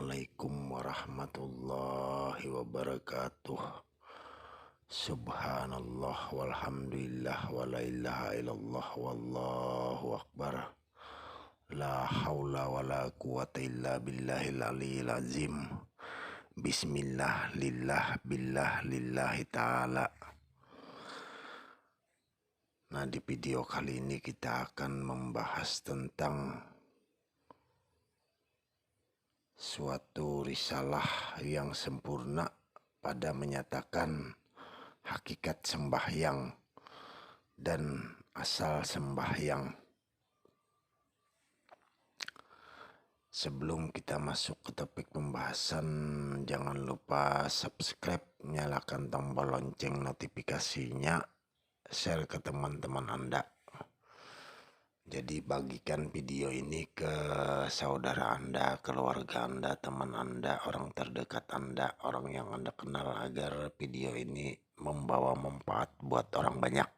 Assalamualaikum warahmatullahi wabarakatuh. Subhanallah walhamdulillah wa la ilaha illallah wallahu akbar. La haula wa la quwata illa billahil aliyil azim. Bismillah lillah billah lillahi ta'ala. Nah, di video kali ini kita akan membahas tentang suatu risalah yang sempurna pada menyatakan hakikat sembahyang dan asal sembahyang. Sebelum kita masuk ke topik pembahasan, jangan lupa subscribe, nyalakan tombol lonceng notifikasinya, share ke teman-teman Anda. Jadi bagikan video ini ke saudara Anda, keluarga Anda, teman Anda, orang terdekat Anda, orang yang Anda kenal agar video ini membawa manfaat buat orang banyak.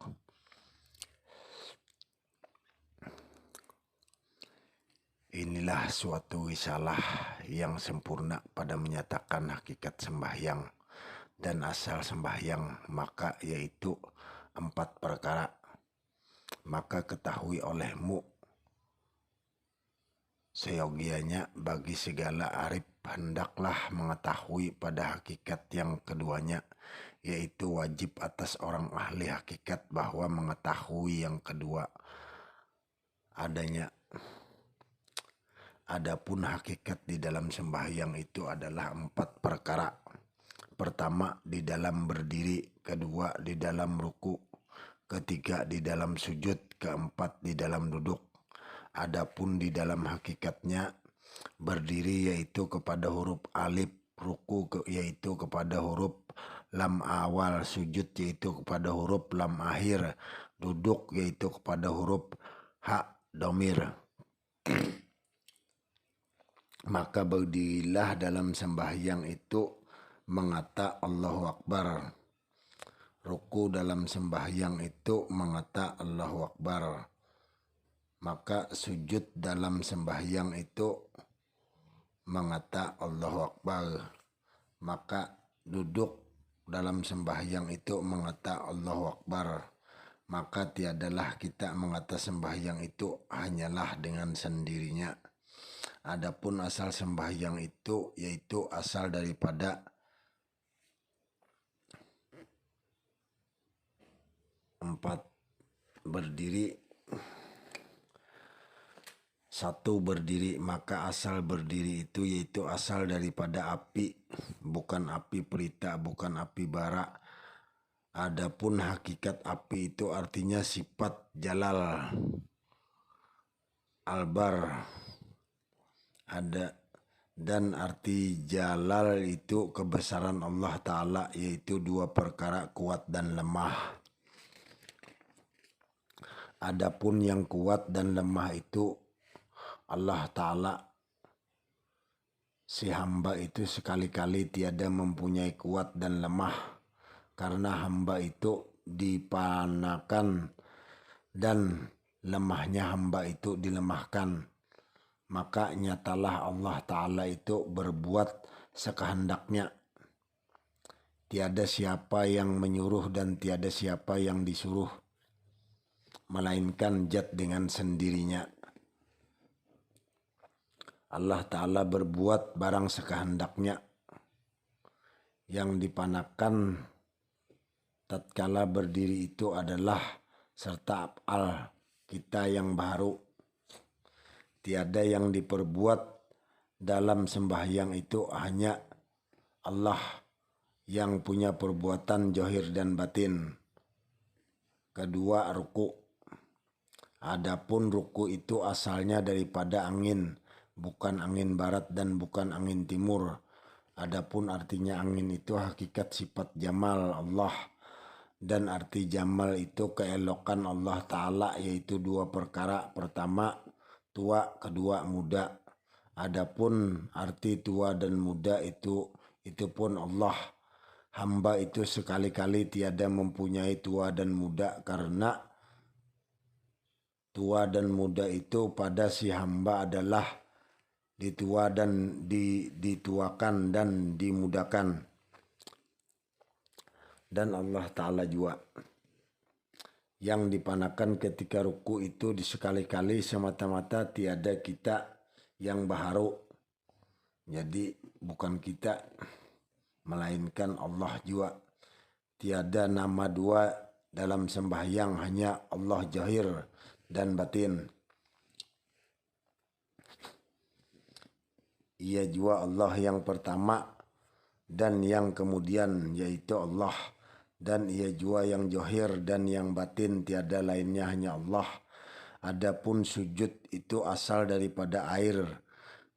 Inilah suatu risalah yang sempurna pada menyatakan hakikat sembahyang dan asal sembahyang, maka yaitu 4 perkara. Maka ketahui olehmu seyogianya bagi segala arif hendaklah mengetahui pada hakikat yang keduanya, yaitu wajib atas orang ahli hakikat bahwa mengetahui yang kedua adanya. Adapun hakikat di dalam sembahyang itu adalah 4 perkara. Pertama, di dalam berdiri. Kedua, di dalam ruku. Ketiga, di dalam sujud. Keempat, di dalam duduk. Adapun di dalam hakikatnya, berdiri yaitu kepada huruf alif, ruku yaitu kepada huruf lam awal, sujud yaitu kepada huruf lam akhir, duduk yaitu kepada huruf ha domir. Maka berdirilah dalam sembahyang itu mengata Allahu Akbar. Ruku dalam sembahyang itu mengata Allahu Akbar. Maka sujud dalam sembahyang itu mengata Allahu Akbar. Maka duduk dalam sembahyang itu mengata Allahu Akbar. Maka tiadalah kita mengata sembahyang itu hanyalah dengan sendirinya. Adapun asal sembahyang itu yaitu asal daripada 4 berdiri. 1 berdiri, maka asal berdiri itu yaitu asal daripada api, bukan api pelita, bukan api bara. Adapun hakikat api itu artinya sifat jalal albar. Dan arti jalal itu kebesaran Allah Ta'ala, yaitu 2 perkara kuat dan lemah. Adapun yang kuat dan lemah itu Allah Ta'ala, si hamba itu sekali-kali tiada mempunyai kuat dan lemah, karena hamba itu dipanakan dan lemahnya hamba itu dilemahkan. Maka nyatalah Allah Ta'ala itu berbuat sekehendaknya. Tiada siapa yang menyuruh dan tiada siapa yang disuruh, melainkan zat dengan sendirinya. Allah Ta'ala berbuat barang sekehendaknya. Yang dipanakan tatkala berdiri itu adalah serta af'al kita yang baru. Tiada yang diperbuat dalam sembahyang itu, hanya Allah yang punya perbuatan zahir dan batin. Kedua, ruku. Adapun ruku itu asalnya daripada angin, bukan angin barat dan bukan angin timur. Adapun artinya angin itu hakikat sifat jamal Allah, dan arti jamal itu keelokan Allah Ta'ala, yaitu 2 perkara. Pertama, tua, kedua muda. Adapun arti tua dan muda itu pun Allah. Hamba itu sekali-kali tiada mempunyai tua dan muda, karena tua dan muda itu pada si hamba adalah dituakan dan dimudahkan. Dan Allah Ta'ala juga yang dipanakan ketika ruku itu sekali-kali semata-mata tiada kita yang baharu. Jadi bukan kita, melainkan Allah juga. Tiada nama dua dalam sembahyang, hanya Allah zahir dan batin. Ia juga Allah yang pertama dan yang kemudian, yaitu Allah. Dan ia juga yang zahir dan yang batin, tiada lainnya hanya Allah. Adapun sujud itu asal daripada air,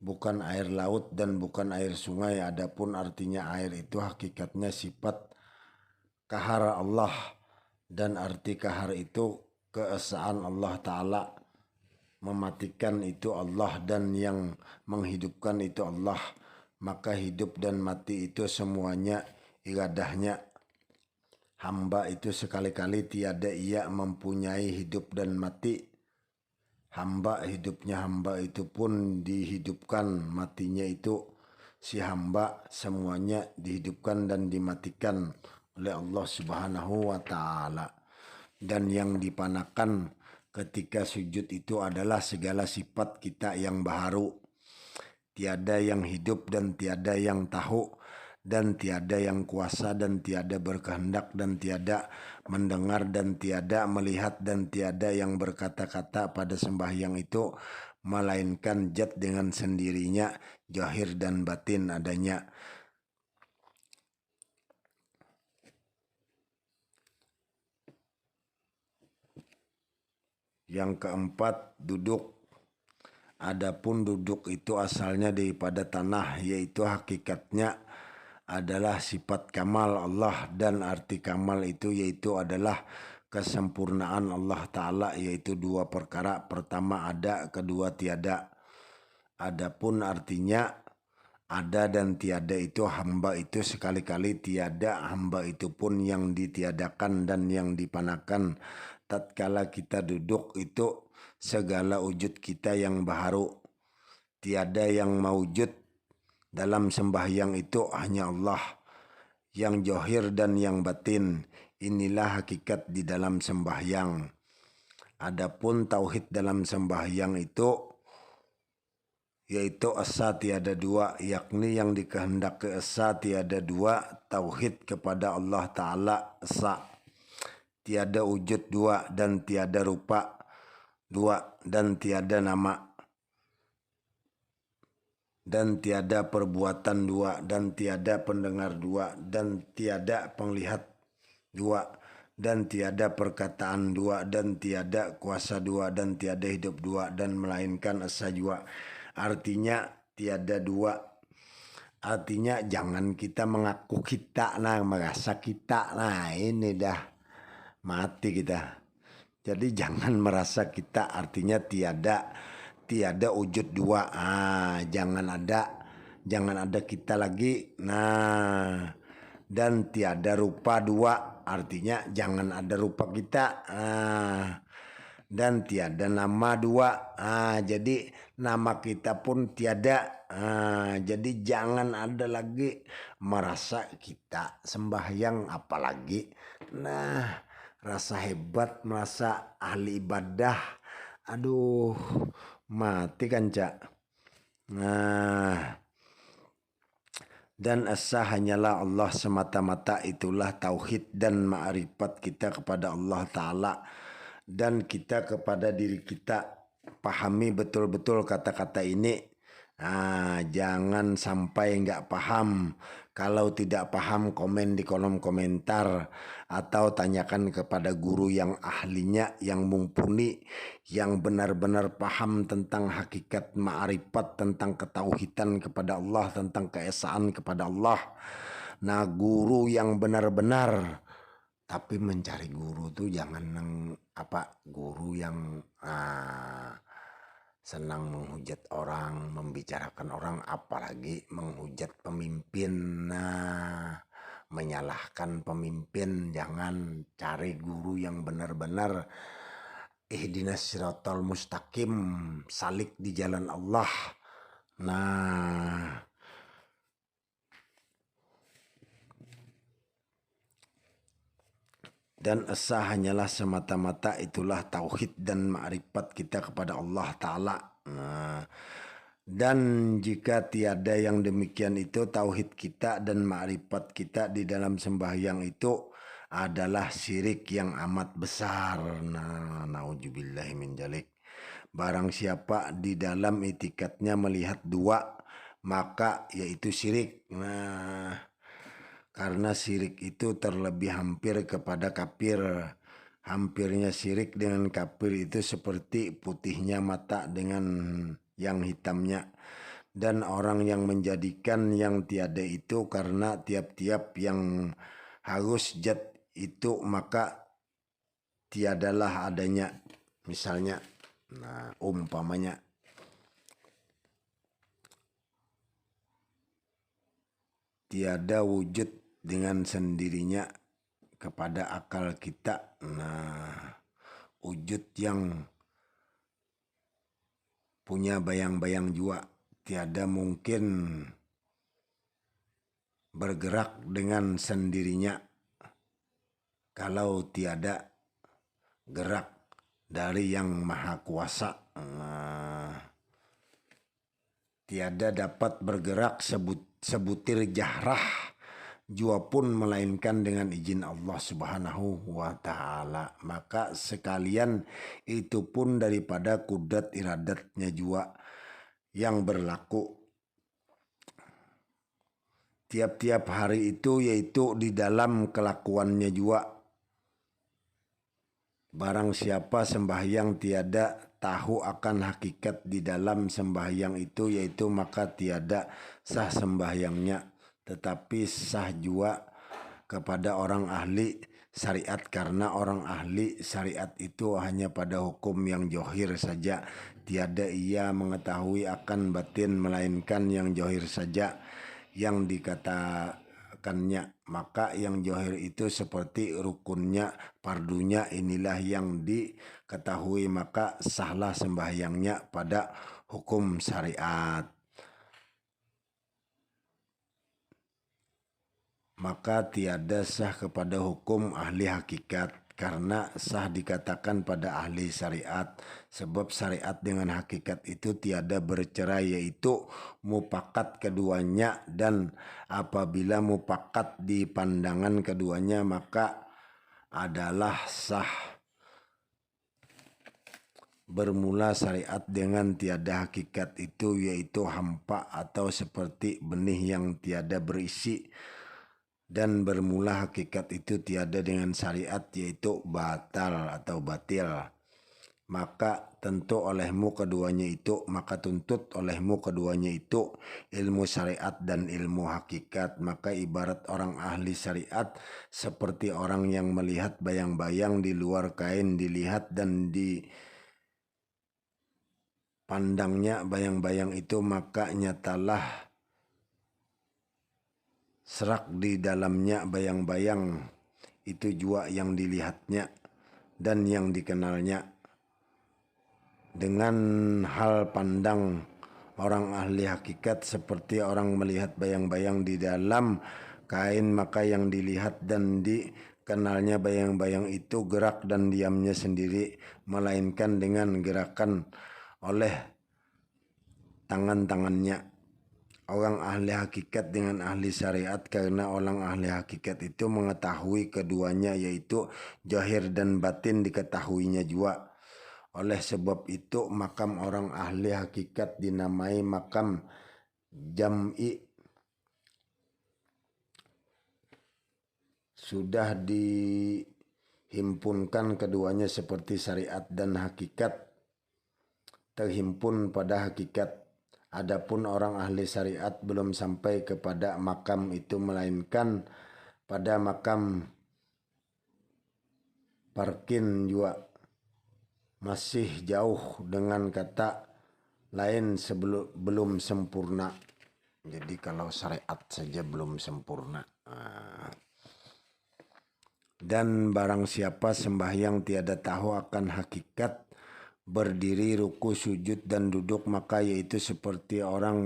bukan air laut dan bukan air sungai. Adapun artinya air itu hakikatnya sifat kahar Allah, dan arti kahar itu keesaan Allah Ta'ala. Mematikan itu Allah dan yang menghidupkan itu Allah. Maka hidup dan mati itu semuanya iradahnya. Hamba itu sekali-kali tiada ia mempunyai hidup dan mati. Hidupnya hamba itu pun dihidupkan, matinya itu si hamba, semuanya dihidupkan dan dimatikan oleh Allah Subhanahu wa Ta'ala. Dan yang dipanakan ketika sujud itu adalah segala sifat kita yang baharu. Tiada yang hidup dan tiada yang tahu, dan tiada yang kuasa dan tiada berkehendak, dan tiada mendengar dan tiada melihat, dan tiada yang berkata-kata pada sembahyang itu, melainkan zat dengan sendirinya, zahir dan batin adanya. Yang keempat, duduk. Adapun duduk itu asalnya daripada tanah, yaitu hakikatnya adalah sifat kamal Allah, dan arti kamal itu yaitu adalah kesempurnaan Allah Ta'ala, yaitu dua perkara, pertama ada, kedua tiada. Adapun artinya ada dan tiada itu, hamba itu sekali-kali tiada, hamba itu pun yang ditiadakan dan yang dipanakan. Tatkala kita duduk itu segala wujud kita yang baharu, tiada yang maujud. Dalam sembahyang itu hanya Allah yang zahir dan yang batin. Inilah hakikat di dalam sembahyang. Adapun tauhid dalam sembahyang itu yaitu esa tiada dua, yakni yang dikehendaki esa tiada dua, tauhid kepada Allah Ta'ala esa. Tiada wujud dua dan tiada rupa dua dan tiada nama, dan tiada perbuatan dua, dan tiada pendengar dua, dan tiada penglihat dua, dan tiada perkataan dua, dan tiada kuasa dua, dan tiada hidup dua, dan melainkan esa jua. Artinya tiada dua. Artinya jangan kita mengaku kita, merasa kita, ini dah mati kita. Jadi jangan merasa kita, artinya tiada wujud dua. Jangan ada kita lagi. Dan tiada rupa dua, artinya jangan ada rupa kita. Dan tiada nama dua. Jadi nama kita pun tiada. Jadi jangan ada lagi merasa kita sembahyang, apalagi rasa hebat, merasa ahli ibadah. Aduh, mati kan, Cak. Dan esa hanyalah Allah semata-mata, itulah tauhid dan ma'rifat kita kepada Allah Ta'ala. Dan kita kepada diri kita, pahami betul-betul kata-kata ini. Jangan sampai nggak paham. Kalau tidak paham, komen di kolom komentar atau tanyakan kepada guru yang ahlinya, yang mumpuni, yang benar-benar paham tentang hakikat ma'rifat, tentang ketauhidan kepada Allah, tentang keesaan kepada Allah. Guru yang benar-benar. Tapi mencari guru tuh jangan guru yang senang menghujat orang, membicarakan orang, apalagi menghujat pemimpin, menyalahkan pemimpin. Jangan, cari guru yang benar-benar ihdinas siratal mustaqim, salik di jalan Allah. Nah, dan esa hanyalah semata-mata itulah tauhid dan ma'rifat kita kepada Allah Ta'ala. Nah, dan jika tiada yang demikian itu, tauhid kita dan ma'rifat kita di dalam sembahyang itu adalah syirik yang amat besar. Nah, naudzubillahi min dzalik. Barang siapa di dalam itikadnya melihat dua, maka yaitu syirik. Nah, karena syirik itu terlebih hampir kepada kafir. Hampirnya syirik dengan kafir itu seperti putihnya mata dengan yang hitamnya. Dan orang yang menjadikan yang tiada itu karena tiap-tiap yang harus zat itu maka tiadalah adanya. Misalnya, nah umpamanya tiada wujud dengan sendirinya kepada akal kita. Nah, wujud yang punya bayang-bayang juga tiada mungkin bergerak dengan sendirinya kalau tiada gerak dari yang maha kuasa. Nah, tiada dapat bergerak sebutir jahrah jua pun melainkan dengan izin Allah Subhanahu wa Ta'ala. Maka sekalian itu pun daripada kudrat iradatnya jua yang berlaku tiap-tiap hari itu, yaitu di dalam kelakuannya jua. Barang siapa sembahyang tiada tahu akan hakikat di dalam sembahyang itu, yaitu maka tiada sah sembahyangnya. Tetapi sah jua kepada orang ahli syariat, karena orang ahli syariat itu hanya pada hukum yang johir saja. Tiada ia mengetahui akan batin melainkan yang johir saja yang dikatakannya. Maka yang johir itu seperti rukunnya, pardunya inilah yang diketahui, maka sahlah sembahyangnya pada hukum syariat. Maka tiada sah kepada hukum ahli hakikat, karena sah dikatakan pada ahli syariat. Sebab syariat dengan hakikat itu tiada bercerai, yaitu mupakat keduanya. Dan apabila mupakat di pandangan keduanya, maka adalah sah. Bermula syariat dengan tiada hakikat itu, yaitu hampa atau seperti benih yang tiada berisi. Dan bermula hakikat itu tiada dengan syariat, yaitu batal atau batil. Maka tentu olehmu keduanya itu, maka tuntut olehmu keduanya itu ilmu syariat dan ilmu hakikat. Maka ibarat orang ahli syariat seperti orang yang melihat bayang-bayang di luar kain, dilihat dan dipandangnya bayang-bayang itu, maka nyatalah serak di dalamnya bayang-bayang itu jua yang dilihatnya dan yang dikenalnya. Dengan hal pandang orang ahli hakikat seperti orang melihat bayang-bayang di dalam kain, maka yang dilihat dan dikenalnya bayang-bayang itu gerak dan diamnya sendiri, melainkan dengan gerakan oleh tangan-tangannya. Orang ahli hakikat dengan ahli syariat, karena orang ahli hakikat itu mengetahui keduanya, yaitu zahir dan batin diketahuinya juga. Oleh sebab itu makam orang ahli hakikat dinamai makam jam'i. Sudah dihimpunkan keduanya seperti syariat dan hakikat terhimpun pada hakikat. Adapun orang ahli syariat belum sampai kepada makam itu, melainkan pada makam parkin juga masih jauh, dengan kata lain belum sempurna. Jadi kalau syariat saja belum sempurna. Dan barang siapa sembahyang tiada tahu akan hakikat berdiri, ruku, sujud, dan duduk, maka yaitu seperti orang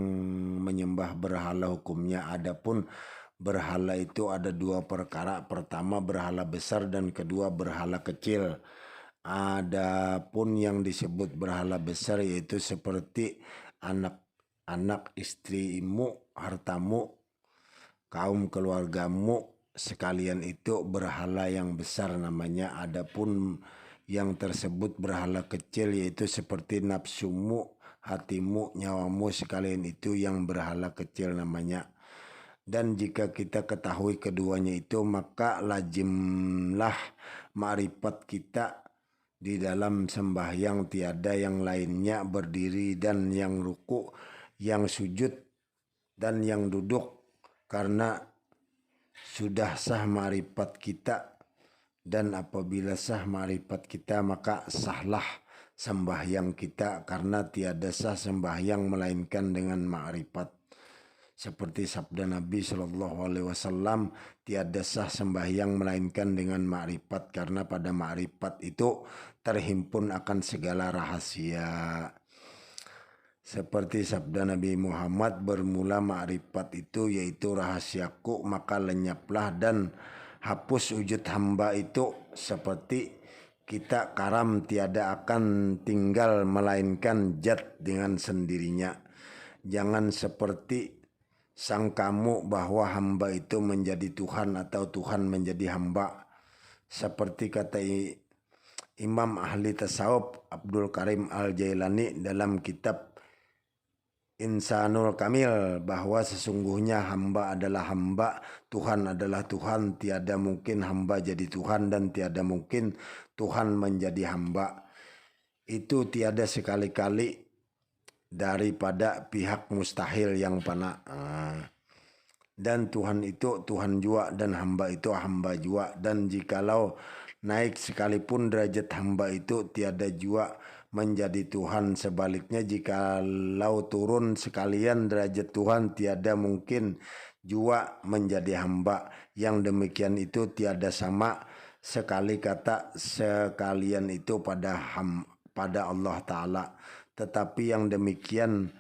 menyembah berhala hukumnya. Adapun berhala itu ada dua perkara. Pertama berhala besar dan kedua berhala kecil. Adapun yang disebut berhala besar yaitu seperti anak istrimu, hartamu, kaum keluargamu sekalian itu berhala yang besar namanya. Adapun yang tersebut berhala kecil yaitu seperti nafsumu, hatimu, nyawamu sekalian itu yang berhala kecil namanya. Dan jika kita ketahui keduanya itu, maka lazimlah ma'rifat kita di dalam sembahyang tiada yang lainnya, berdiri dan yang ruku, yang sujud dan yang duduk, karena sudah sah ma'rifat kita. Dan apabila sah ma'rifat kita, maka sahlah sembahyang kita, karena tiada sah sembahyang melainkan dengan ma'rifat. Seperti sabda Nabi SAW, tiada sah sembahyang melainkan dengan ma'rifat, karena pada ma'rifat itu terhimpun akan segala rahasia. Seperti sabda Nabi Muhammad, bermula ma'rifat itu yaitu rahasiaku, maka lenyaplah dan hapus wujud hamba itu. Seperti kita karam tiada akan tinggal melainkan zat dengan sendirinya. Jangan seperti sangkamu bahwa hamba itu menjadi Tuhan atau Tuhan menjadi hamba. Seperti kata Imam ahli tasawuf Abdul Karim Al-Jailani dalam kitab Insanul Kamil, bahwa sesungguhnya hamba adalah hamba, Tuhan adalah Tuhan. Tiada mungkin hamba jadi Tuhan dan tiada mungkin Tuhan menjadi hamba. Itu tiada sekali-kali daripada pihak mustahil yang fana. Dan Tuhan itu Tuhan jua dan hamba itu hamba jua. Dan jikalau naik sekalipun derajat hamba itu, tiada jua menjadi Tuhan. Sebaliknya jikalau turun sekalian derajat Tuhan, tiada mungkin jua menjadi hamba. Yang demikian itu tiada sama sekali kata sekalian itu pada Allah Ta'ala. Tetapi yang demikian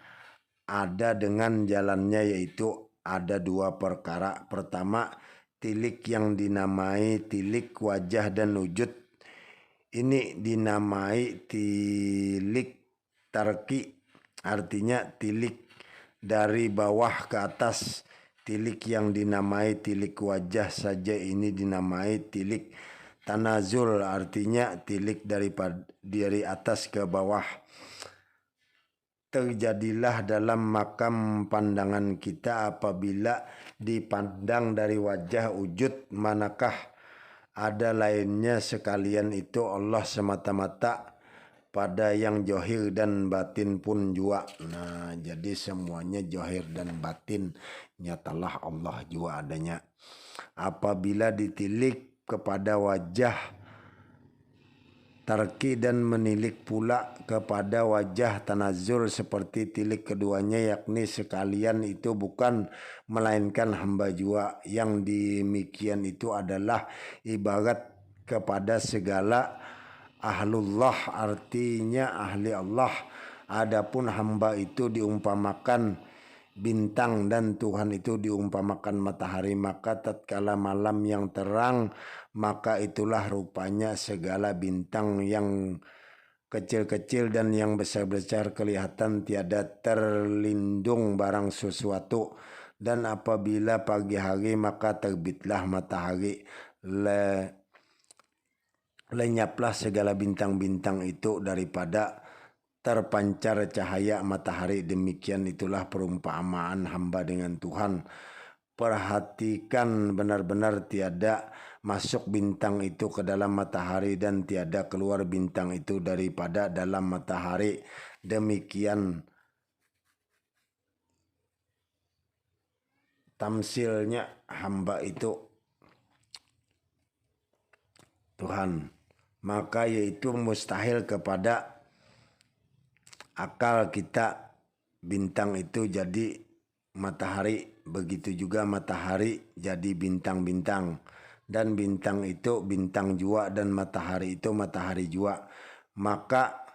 ada dengan jalannya, yaitu ada dua perkara. Pertama, tilik yang dinamai tilik wajah dan wujud. Ini dinamai tilik tarki, artinya tilik dari bawah ke atas. Tilik yang dinamai tilik wajah saja ini dinamai tilik tanazul, artinya tilik dari atas ke bawah. Terjadilah dalam makam pandangan kita apabila dipandang dari wajah wujud, manakah ada lainnya sekalian itu Allah semata-mata, pada yang johir dan batin pun jua. Nah, jadi semuanya johir dan batin nyatalah Allah jua adanya. Apabila ditilik kepada wajah tarki dan menilik pula kepada wajah tanazul seperti tilik keduanya, yakni sekalian itu bukan melainkan hamba jua. Yang demikian itu adalah ibarat kepada segala ahlullah, artinya ahli Allah. Adapun hamba itu diumpamakan bintang dan Tuhan itu diumpamakan matahari. Maka tatkala malam yang terang, maka itulah rupanya segala bintang, yang kecil-kecil dan yang besar-besar kelihatan tiada terlindung barang sesuatu. Dan apabila pagi hari, maka terbitlah matahari, lenyaplah segala bintang-bintang itu daripada terpancar cahaya matahari. Demikian itulah perumpamaan hamba dengan Tuhan. Perhatikan benar-benar, tiada masuk bintang itu ke dalam matahari dan tiada keluar bintang itu daripada dalam matahari. Demikian tamsilnya hamba itu Tuhan. Maka yaitu mustahil kepada akal kita bintang itu jadi matahari. Begitu juga matahari jadi bintang-bintang. Dan bintang itu bintang jua dan matahari itu matahari jua. Maka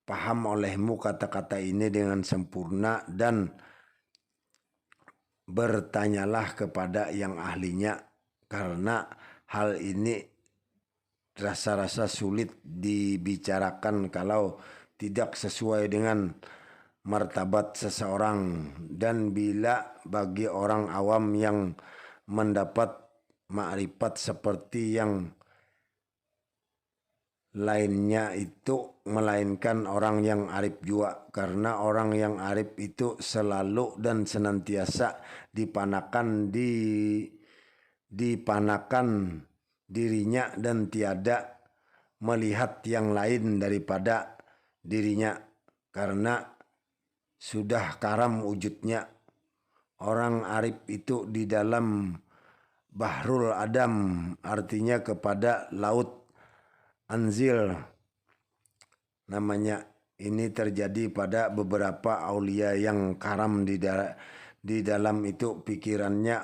paham olehmu kata-kata ini dengan sempurna dan bertanyalah kepada yang ahlinya, karena hal ini rasa-rasa sulit dibicarakan kalau tidak sesuai dengan martabat seseorang, dan bila bagi orang awam yang mendapat makrifat seperti yang lainnya itu melainkan orang yang arif juga, karena orang yang arif itu selalu dan senantiasa dipanakan dirinya dan tiada melihat yang lain daripada dirinya, karena sudah karam wujudnya. Orang arif itu di dalam bahrul adam, artinya kepada laut anzil namanya. Ini terjadi pada beberapa aulia yang karam di dalam itu pikirannya.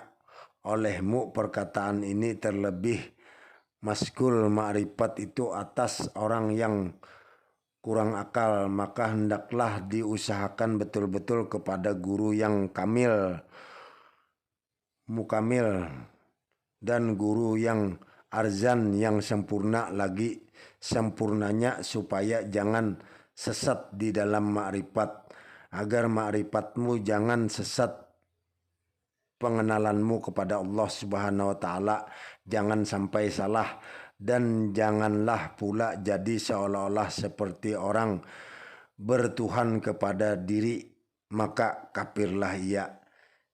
Olehmu perkataan ini terlebih maskul ma'rifat itu atas orang yang kurang akal, maka hendaklah diusahakan betul-betul kepada guru yang kamil, mukamil, dan guru yang arzan, yang sempurna lagi sempurnanya, supaya jangan sesat di dalam makrifat, agar makrifatmu jangan sesat pengenalanmu kepada Allah Subhanahu wa taala jangan sampai salah, dan janganlah pula jadi seolah-olah seperti orang bertuhan kepada diri, maka kafirlah ia.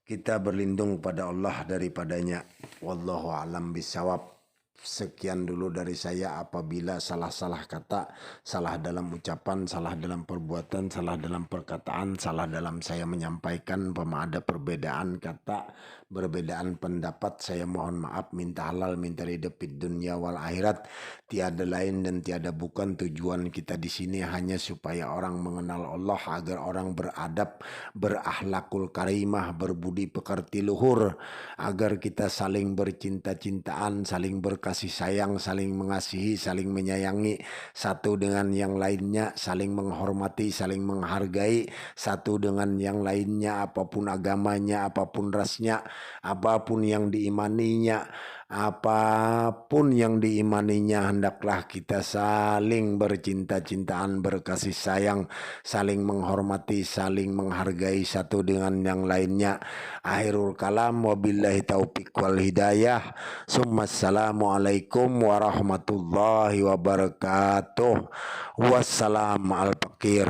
Kita berlindung pada Allah daripadanya. Wallahu a'lam bishawab. Sekian dulu dari saya. Apabila salah-salah kata, salah dalam ucapan, salah dalam perbuatan, salah dalam perkataan, salah dalam saya menyampaikan, ada perbedaan kata, perbedaan pendapat, saya mohon maaf, minta halal, minta ridha fid dunya wal akhirat. Tiada lain dan tiada bukan tujuan kita di sini hanya supaya orang mengenal Allah, agar orang beradab, berakhlakul karimah, berbudi pekerti luhur, agar kita saling bercinta-cintaan, saling berkasih sayang, saling mengasihi, saling menyayangi satu dengan yang lainnya, saling menghormati, saling menghargai satu dengan yang lainnya, apapun agamanya, apapun rasnya, apapun yang diimaninya, apapun yang diimaninya, hendaklah kita saling bercinta-cintaan, berkasih sayang, saling menghormati, saling menghargai satu dengan yang lainnya. Akhirul kalam, wabillahi taufiq wal hidayah. Assalamualaikum warahmatullahi wabarakatuh. Wassalam al-fakir.